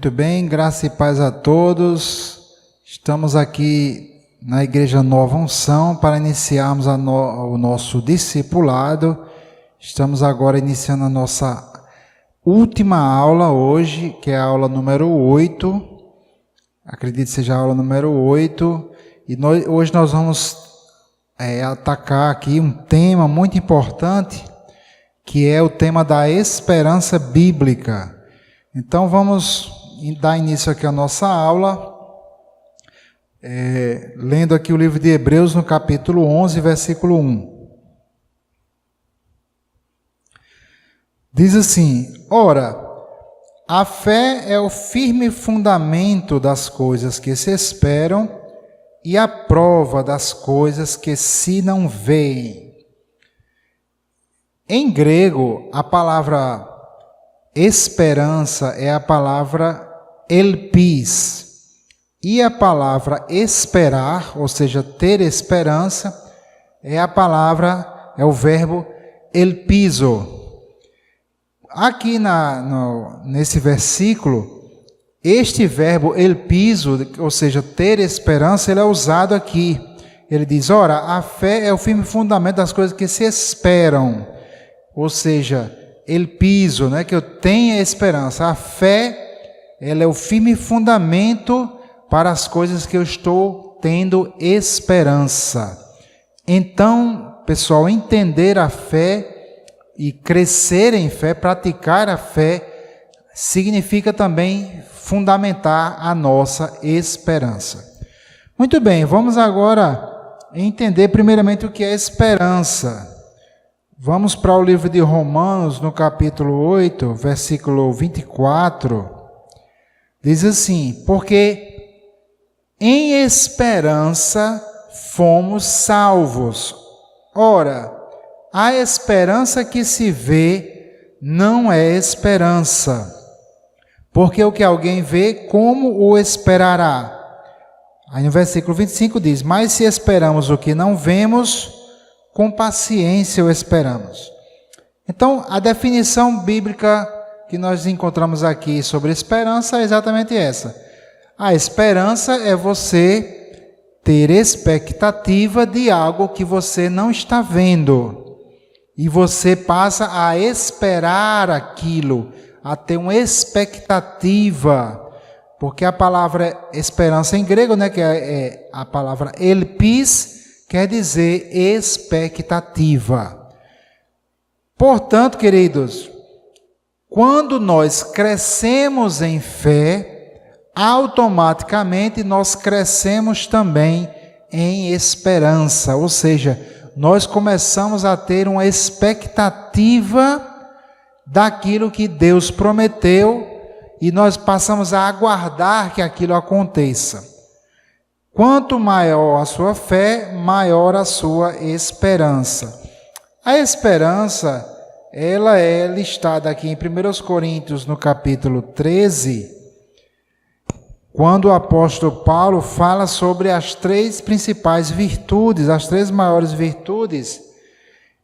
Muito bem, graça e paz a todos. Estamos aqui na Igreja Nova Unção para iniciarmos o nosso discipulado. Estamos agora iniciando a nossa última aula hoje, que é a aula número 8. Acredito que seja a aula número 8. E hoje nós vamos atacar aqui um tema muito importante, que é o tema da esperança bíblica. Então vamos dar início aqui à nossa aula, lendo aqui o livro de Hebreus no capítulo 11, versículo 1. Diz assim: Ora, a fé é o firme fundamento das coisas que se esperam e a prova das coisas que se não veem. Em grego, a palavra esperança é a palavra elpis, e a palavra esperar, ou seja, ter esperança, é o verbo elpizo. Aqui nesse versículo, este verbo elpizo, ou seja, ter esperança, ele é usado aqui. Ele diz: ora, a fé é o firme fundamento das coisas que se esperam, ou seja, elpizo, que eu tenha esperança. A fé, ela é o firme fundamento para as coisas que eu estou tendo esperança. Então, pessoal, entender a fé e crescer em fé, praticar a fé, significa também fundamentar a nossa esperança. Muito bem, vamos agora entender primeiramente o que é esperança. Vamos para o livro de Romanos, no capítulo 8, versículo 24. Diz assim: porque em esperança fomos salvos. Ora, a esperança que se vê não é esperança, porque o que alguém vê, como o esperará? Aí no versículo 25 diz: mas se esperamos o que não vemos, com paciência o esperamos. Então, a definição bíblica que nós encontramos aqui sobre esperança é exatamente essa. A esperança é você ter expectativa de algo que você não está vendo. E você passa a esperar aquilo, a ter uma expectativa. Porque a palavra esperança em grego, que é a palavra elpis, quer dizer expectativa. Portanto, queridos, quando nós crescemos em fé, automaticamente nós crescemos também em esperança, ou seja, nós começamos a ter uma expectativa daquilo que Deus prometeu e nós passamos a aguardar que aquilo aconteça. Quanto maior a sua fé, maior a sua esperança. A esperança, ela é listada aqui em 1 Coríntios, no capítulo 13, quando o apóstolo Paulo fala sobre as três principais virtudes, as três maiores virtudes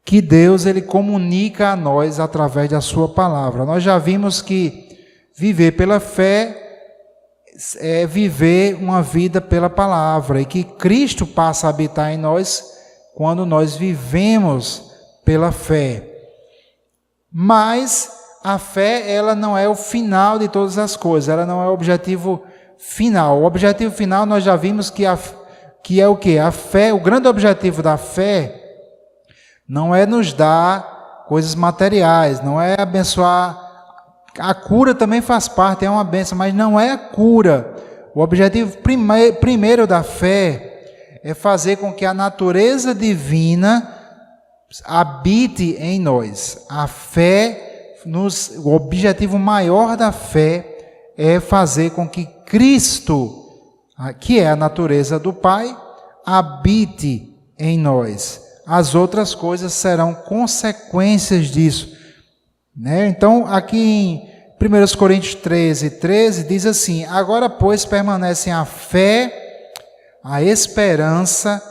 que Deus ele comunica a nós através da sua palavra. Nós já vimos que viver pela fé é viver uma vida pela palavra, e que Cristo passa a habitar em nós quando nós vivemos pela fé. Mas a fé, ela não é o final de todas as coisas, ela não é o objetivo final. O objetivo final nós já vimos que é o quê? A fé, o grande objetivo da fé não é nos dar coisas materiais, não é abençoar. A cura também faz parte, é uma bênção, mas não é a cura. O objetivo primeiro da fé é fazer com que a natureza divina habite em nós. A fé, o objetivo maior da fé é fazer com que Cristo, que é a natureza do Pai, habite em nós. As outras coisas serão consequências disso. Então, aqui em 1 Coríntios 13 diz assim: agora, pois, permanecem a fé, a esperança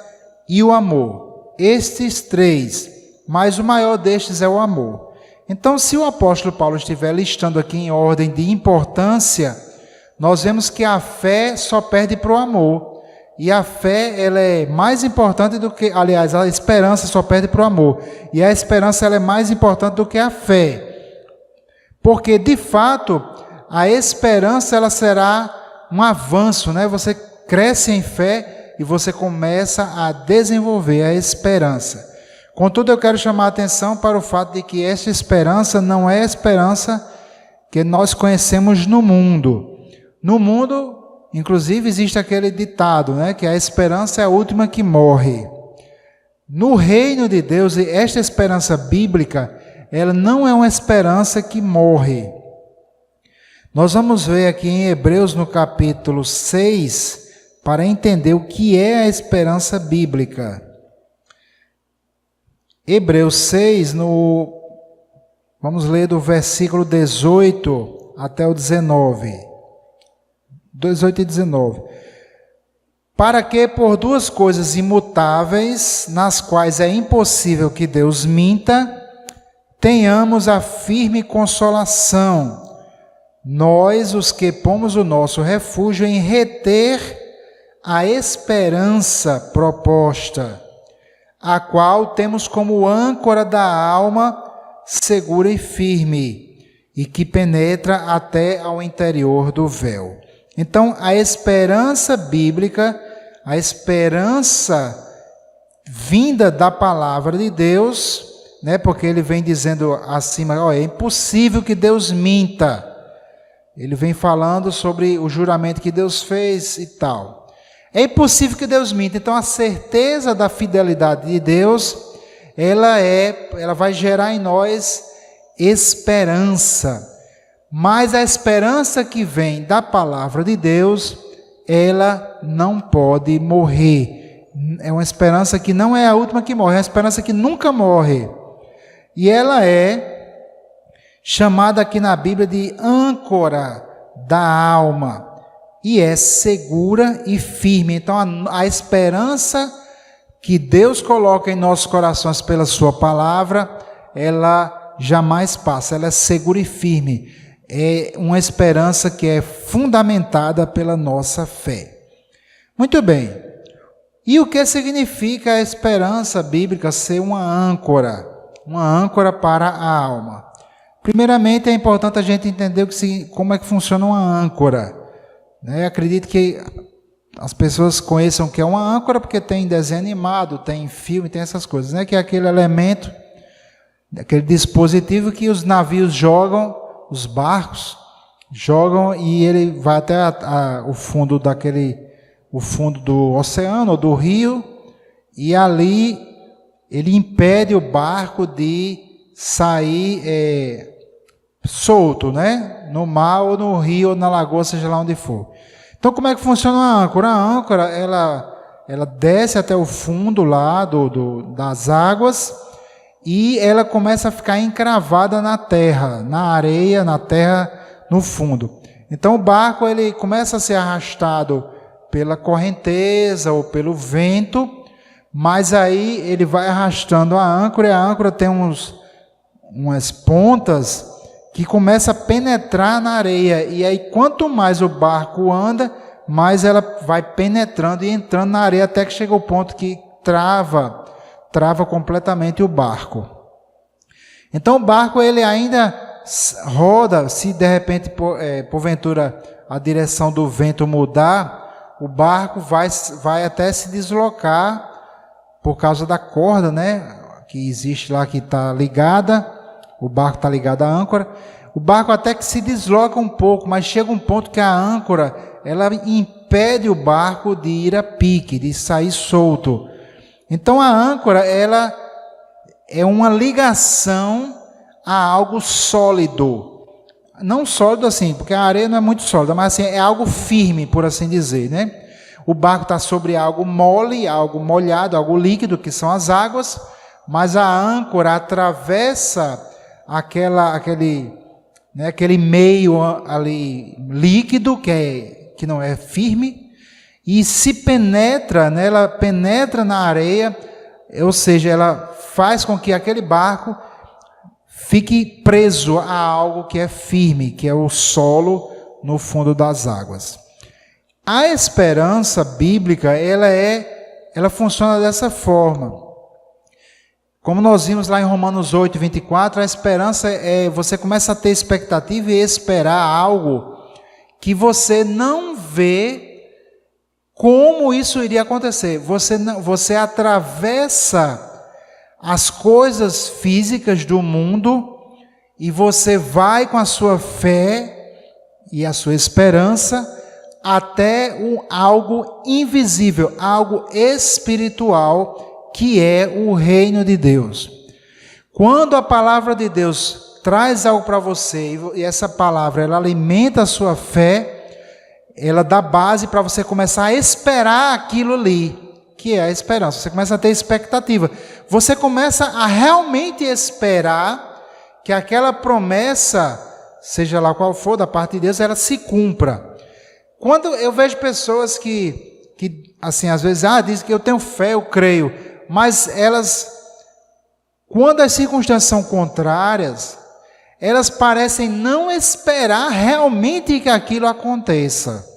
e o amor. Estes três, mas o maior destes é o amor. Então, se o apóstolo Paulo estiver listando aqui em ordem de importância, nós vemos que a fé só perde para o amor. E a fé, ela é mais importante do que, aliás, a esperança só perde para o amor. E a esperança, ela é mais importante do que a fé. Porque, de fato, a esperança, ela será um avanço, né? Você cresce em fé e você começa a desenvolver a esperança. Contudo, eu quero chamar a atenção para o fato de que esta esperança não é a esperança que nós conhecemos no mundo. No mundo, inclusive, existe aquele ditado, né, que a esperança é a última que morre. No reino de Deus, esta esperança bíblica, ela não é uma esperança que morre. Nós vamos ver aqui em Hebreus, no capítulo 6, para entender o que é a esperança bíblica. Hebreus 6, vamos ler do versículo 18 até o 19. 18 e 19. Para que por duas coisas imutáveis, nas quais é impossível que Deus minta, tenhamos a firme consolação, nós os que pomos o nosso refúgio em reter a esperança proposta, a qual temos como âncora da alma segura e firme, e que penetra até ao interior do véu. Então, a esperança bíblica, a esperança vinda da palavra de Deus, né, porque ele vem dizendo acima, é impossível que Deus minta. Ele vem falando sobre o juramento que Deus fez e tal. É impossível que Deus minta. Então, a certeza da fidelidade de Deus, ela vai gerar em nós esperança. Mas a esperança que vem da palavra de Deus, ela não pode morrer. É uma esperança que não é a última que morre, é uma esperança que nunca morre. E ela é chamada aqui na Bíblia de âncora da alma. E é segura e firme. Então, a esperança que Deus coloca em nossos corações pela sua palavra, ela jamais passa, ela é segura e firme. É uma esperança que é fundamentada pela nossa fé. Muito bem. E o que significa a esperança bíblica ser uma âncora para a alma? Primeiramente, é importante a gente entender como é que funciona uma âncora. Acredito que as pessoas conheçam que é uma âncora porque tem desenho animado, tem filme, tem essas coisas, que é aquele elemento, aquele dispositivo que os navios jogam, os barcos jogam e ele vai até o fundo do oceano ou do rio, e ali ele impede o barco de sair solto, no mar ou no rio ou na lagoa, seja lá onde for. Então, como é que funciona a âncora? A âncora, ela desce até o fundo lá das águas e ela começa a ficar encravada na terra, na areia, na terra, no fundo. Então, o barco ele começa a ser arrastado pela correnteza ou pelo vento, mas aí ele vai arrastando a âncora, e a âncora tem umas pontas que começa a penetrar na areia, e aí quanto mais o barco anda, mais ela vai penetrando e entrando na areia, até que chega o ponto que trava completamente o barco. Então o barco ele ainda roda, se de repente porventura a direção do vento mudar, o barco vai até se deslocar por causa da corda, que existe lá, que está ligada. O barco está ligado à âncora. O barco até que se desloca um pouco, mas chega um ponto que a âncora ela impede o barco de ir a pique, de sair solto. Então a âncora ela é uma ligação a algo sólido. Não sólido assim, porque a areia não é muito sólida, mas assim, é algo firme, por assim dizer, O barco está sobre algo mole, algo molhado, algo líquido, que são as águas, mas a âncora atravessa aquele meio ali líquido que não é firme, e se penetra, ela penetra na areia, ou seja, ela faz com que aquele barco fique preso a algo que é firme, que é o solo no fundo das águas. A esperança bíblica, ela funciona dessa forma. Como nós vimos lá em Romanos 8, 24, a esperança você começa a ter expectativa e esperar algo que você não vê como isso iria acontecer. Você atravessa as coisas físicas do mundo e você vai com a sua fé e a sua esperança até algo invisível, algo espiritual, que é o reino de Deus. Quando a palavra de Deus traz algo para você e essa palavra ela alimenta a sua fé, ela dá base para você começar a esperar aquilo ali, que é a esperança. Você começa a ter expectativa. Você começa a realmente esperar que aquela promessa, seja lá qual for, da parte de Deus, ela se cumpra. Quando eu vejo pessoas que assim, às vezes, dizem que eu tenho fé, eu creio, mas elas, quando as circunstâncias são contrárias, elas parecem não esperar realmente que aquilo aconteça.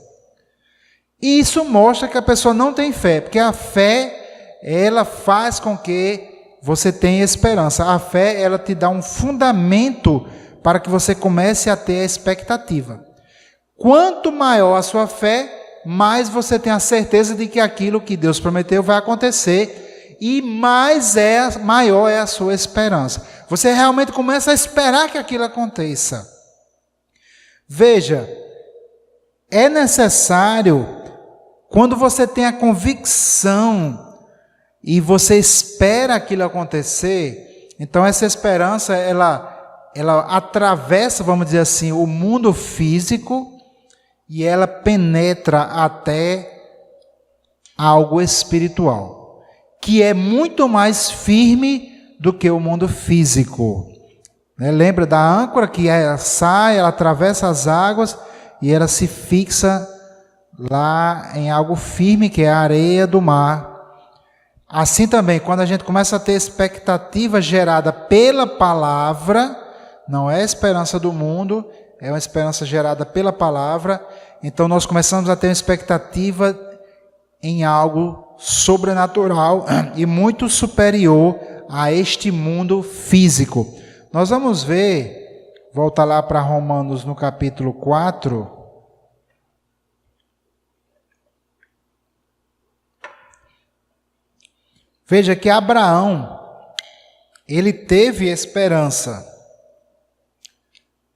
E isso mostra que a pessoa não tem fé, porque a fé, ela faz com que você tenha esperança. A fé, ela te dá um fundamento para que você comece a ter a expectativa. Quanto maior a sua fé, mais você tem a certeza de que aquilo que Deus prometeu vai acontecer e maior é a sua esperança. Você realmente começa a esperar que aquilo aconteça. Veja, é necessário, quando você tem a convicção e você espera aquilo acontecer, então essa esperança, ela atravessa, vamos dizer assim, o mundo físico e ela penetra até algo espiritual, que é muito mais firme do que o mundo físico. Lembra da âncora que ela sai, ela atravessa as águas e ela se fixa lá em algo firme, que é a areia do mar. Assim também, quando a gente começa a ter expectativa gerada pela palavra, não é a esperança do mundo, é uma esperança gerada pela palavra, então nós começamos a ter uma expectativa em algo sobrenatural e muito superior a este mundo físico. Nós vamos ver, volta lá para Romanos no capítulo 4. Veja que Abraão, ele teve esperança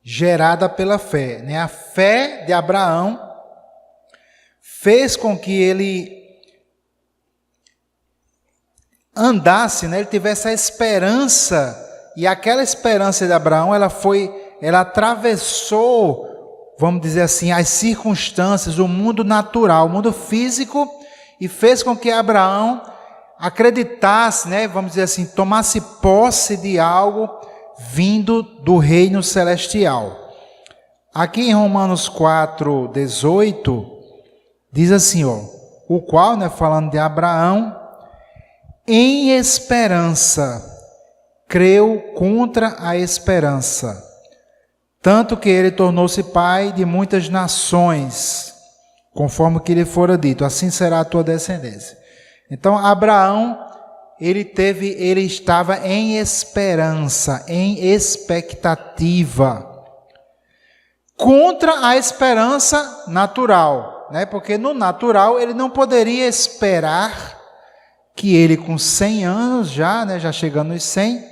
gerada pela fé, né? A fé de Abraão fez com que ele andasse, né? Ele tivesse a esperança, e aquela esperança de Abraão, ela atravessou, vamos dizer assim, as circunstâncias, o mundo natural, o mundo físico, e fez com que Abraão acreditasse, né? Vamos dizer assim, tomasse posse de algo vindo do reino celestial. Aqui em Romanos 4, 18, diz assim, o qual, né, falando de Abraão, em esperança, creu contra a esperança, tanto que ele tornou-se pai de muitas nações, conforme que lhe fora dito, assim será a tua descendência. Então, Abraão, ele estava em esperança, em expectativa, contra a esperança natural, né? Porque no natural ele não poderia esperar que ele com 100 anos já, né, já chegando nos 100,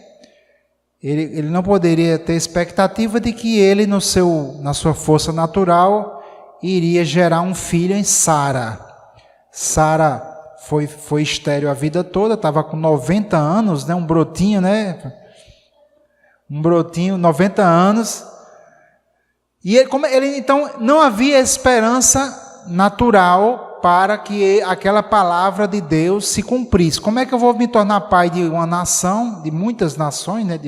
ele não poderia ter expectativa de que ele na sua força natural iria gerar um filho em Sara. Sara foi estéril a vida toda, estava com 90 anos, né? Um brotinho, 90 anos. E ele então não havia esperança natural para que aquela palavra de Deus se cumprisse. Como é que eu vou me tornar pai de uma nação, de muitas nações, né?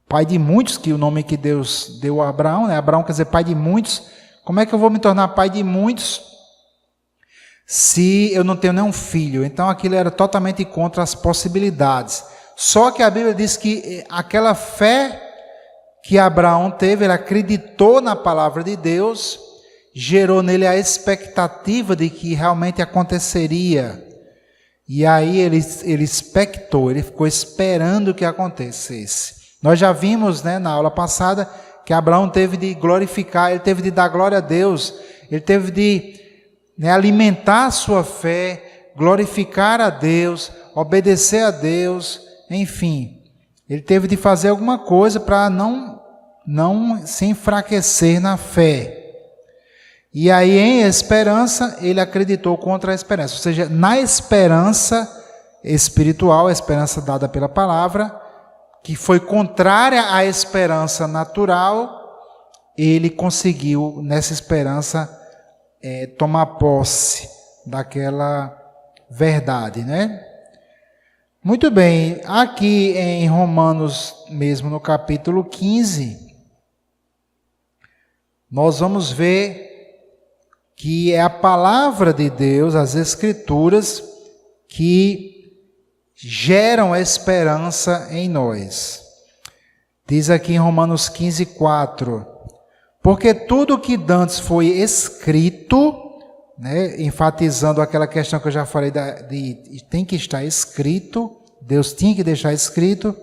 Pai de muitos, que é o nome que Deus deu a Abraão, né? Abraão quer dizer pai de muitos. Como é que eu vou me tornar pai de muitos se eu não tenho nenhum filho? Então aquilo era totalmente contra as possibilidades. Só que a Bíblia diz que aquela fé que Abraão teve, ele acreditou na palavra de Deus gerou nele a expectativa de que realmente aconteceria. E aí ele expectou, ele ficou esperando que acontecesse. Nós já vimos, na aula passada, que Abraão teve de glorificar, ele teve de dar glória a Deus, ele teve de alimentar a sua fé, glorificar a Deus, obedecer a Deus, enfim. Ele teve de fazer alguma coisa para não se enfraquecer na fé. E aí, em esperança, ele acreditou contra a esperança. Ou seja, na esperança espiritual, a esperança dada pela palavra, que foi contrária à esperança natural, ele conseguiu, nessa esperança, tomar posse daquela verdade, Muito bem, aqui em Romanos, mesmo no capítulo 15, nós vamos ver que é a palavra de Deus, as Escrituras, que geram esperança em nós. Diz aqui em Romanos 15, 4, porque tudo que dantes foi escrito, enfatizando aquela questão que eu já falei, tem que estar escrito, Deus tinha que deixar escrito,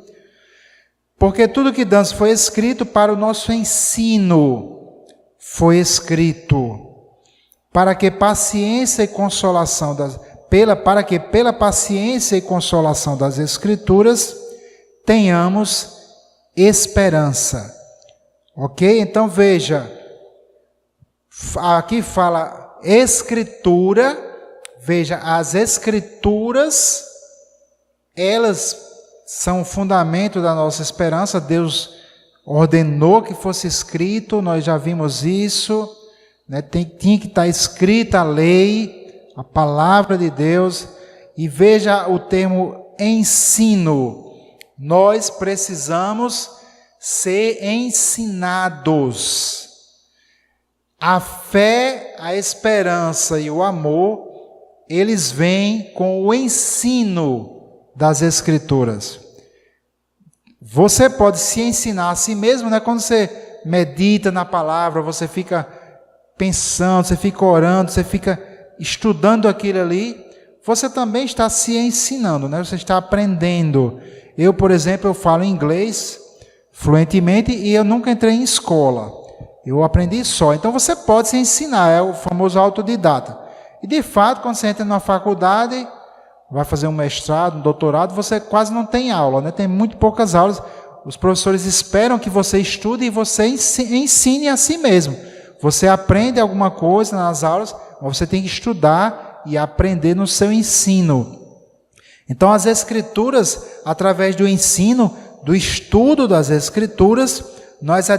porque tudo que dantes foi escrito para o nosso ensino, foi escrito, para que paciência e consolação para que pela paciência e consolação das Escrituras tenhamos esperança. Ok? Então veja, aqui fala Escritura, veja, as Escrituras, elas são o fundamento da nossa esperança. Deus ordenou que fosse escrito, nós já vimos isso, tinha que estar escrita a lei, a palavra de Deus. E veja o termo ensino. Nós precisamos ser ensinados. A fé, a esperança e o amor, eles vêm com o ensino das Escrituras. Você pode se ensinar a si mesmo, quando você medita na palavra, você fica pensando, você fica orando, você fica estudando aquilo ali, você também está se ensinando, você está aprendendo. Eu, por exemplo, eu falo inglês fluentemente e eu nunca entrei em escola, eu aprendi só. Então você pode se ensinar, é o famoso autodidata. E de fato, quando você entra numa faculdade, vai fazer um mestrado, um doutorado, você quase não tem aula, tem muito poucas aulas. Os professores esperam que você estude e você ensine a si mesmo. Você aprende alguma coisa nas aulas, mas você tem que estudar e aprender no seu ensino. Então, as Escrituras, através do ensino, do estudo das Escrituras, nós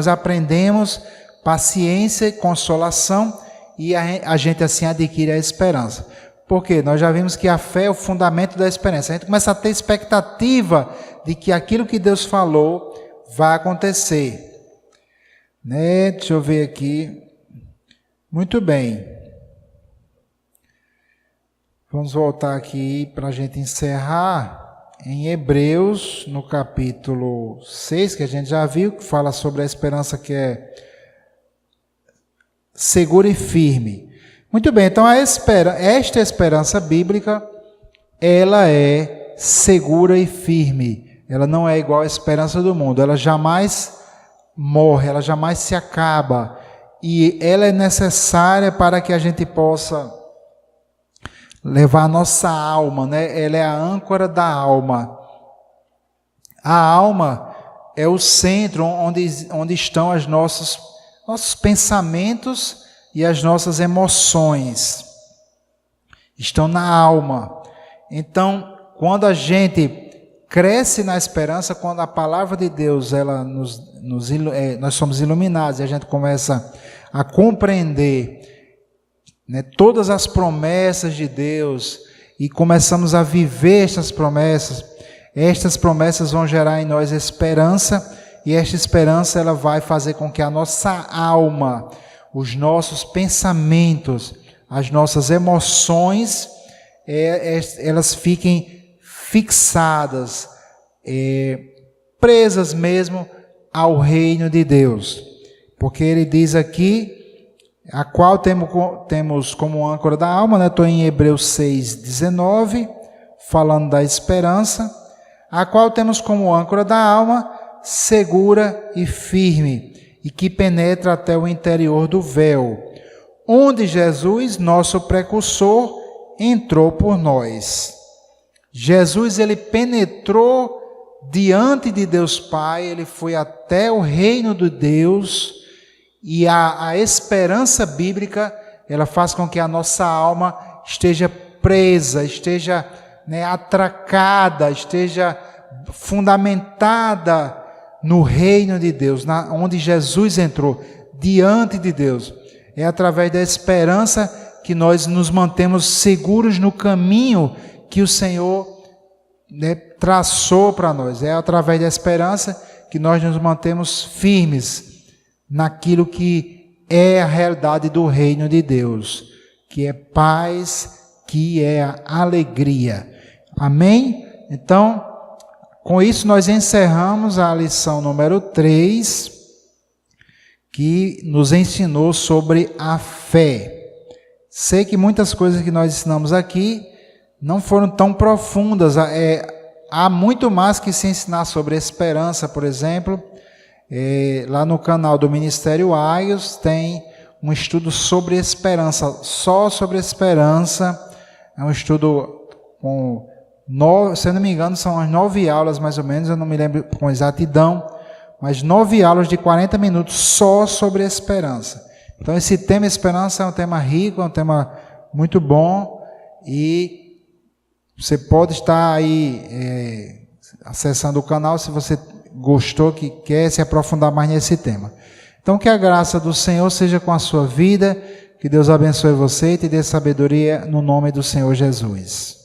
aprendemos paciência e consolação, e a gente assim adquire a esperança. Por quê? Nós já vimos que a fé é o fundamento da esperança. A gente começa a ter expectativa de que aquilo que Deus falou vai acontecer. Deixa eu ver aqui. Muito bem. Vamos voltar aqui para a gente encerrar em Hebreus, no capítulo 6, que a gente já viu, que fala sobre a esperança que é segura e firme. Muito bem, então esta esperança bíblica, ela é segura e firme. Ela não é igual à esperança do mundo, ela jamais morre, ela jamais se acaba, e ela é necessária para que a gente possa levar a nossa alma, Ela é a âncora da alma. A alma é o centro onde estão os nossos pensamentos e as nossas emoções. Estão na alma. Então, quando a gente cresce na esperança, quando a palavra de Deus, nós somos iluminados e a gente começa a compreender todas as promessas de Deus e começamos a viver estas promessas vão gerar em nós esperança, e esta esperança ela vai fazer com que a nossa alma, os nossos pensamentos, as nossas emoções, elas fiquem fixadas, presas mesmo ao reino de Deus. Porque ele diz aqui, a qual temos como âncora da alma, né? Estou em Hebreus 6:19, falando da esperança, a qual temos como âncora da alma, segura e firme, e que penetra até o interior do véu, onde Jesus, nosso precursor, entrou por nós. Jesus, ele penetrou diante de Deus Pai, ele foi até o reino de Deus, e a esperança bíblica, ela faz com que a nossa alma esteja presa, esteja, atracada, esteja fundamentada no reino de Deus, onde Jesus entrou, diante de Deus. É através da esperança que nós nos mantemos seguros no caminho que o Senhor traçou para nós. É através da esperança que nós nos mantemos firmes naquilo que é a realidade do reino de Deus, que é paz, que é alegria. Amém? Então, com isso nós encerramos a lição número 3, que nos ensinou sobre a fé. Sei que muitas coisas que nós ensinamos aqui não foram tão profundas. Há muito mais que se ensinar sobre esperança, por exemplo. Lá no canal do Ministério Aios tem um estudo sobre esperança, só sobre esperança. É um estudo com 9, se eu não me engano, são as 9 aulas mais ou menos, eu não me lembro com exatidão, mas 9 aulas de 40 minutos só sobre esperança. Então esse tema esperança é um tema rico, é um tema muito bom, e você pode estar aí acessando o canal se você gostou, que quer se aprofundar mais nesse tema. Então que a graça do Senhor seja com a sua vida, que Deus abençoe você e te dê sabedoria no nome do Senhor Jesus.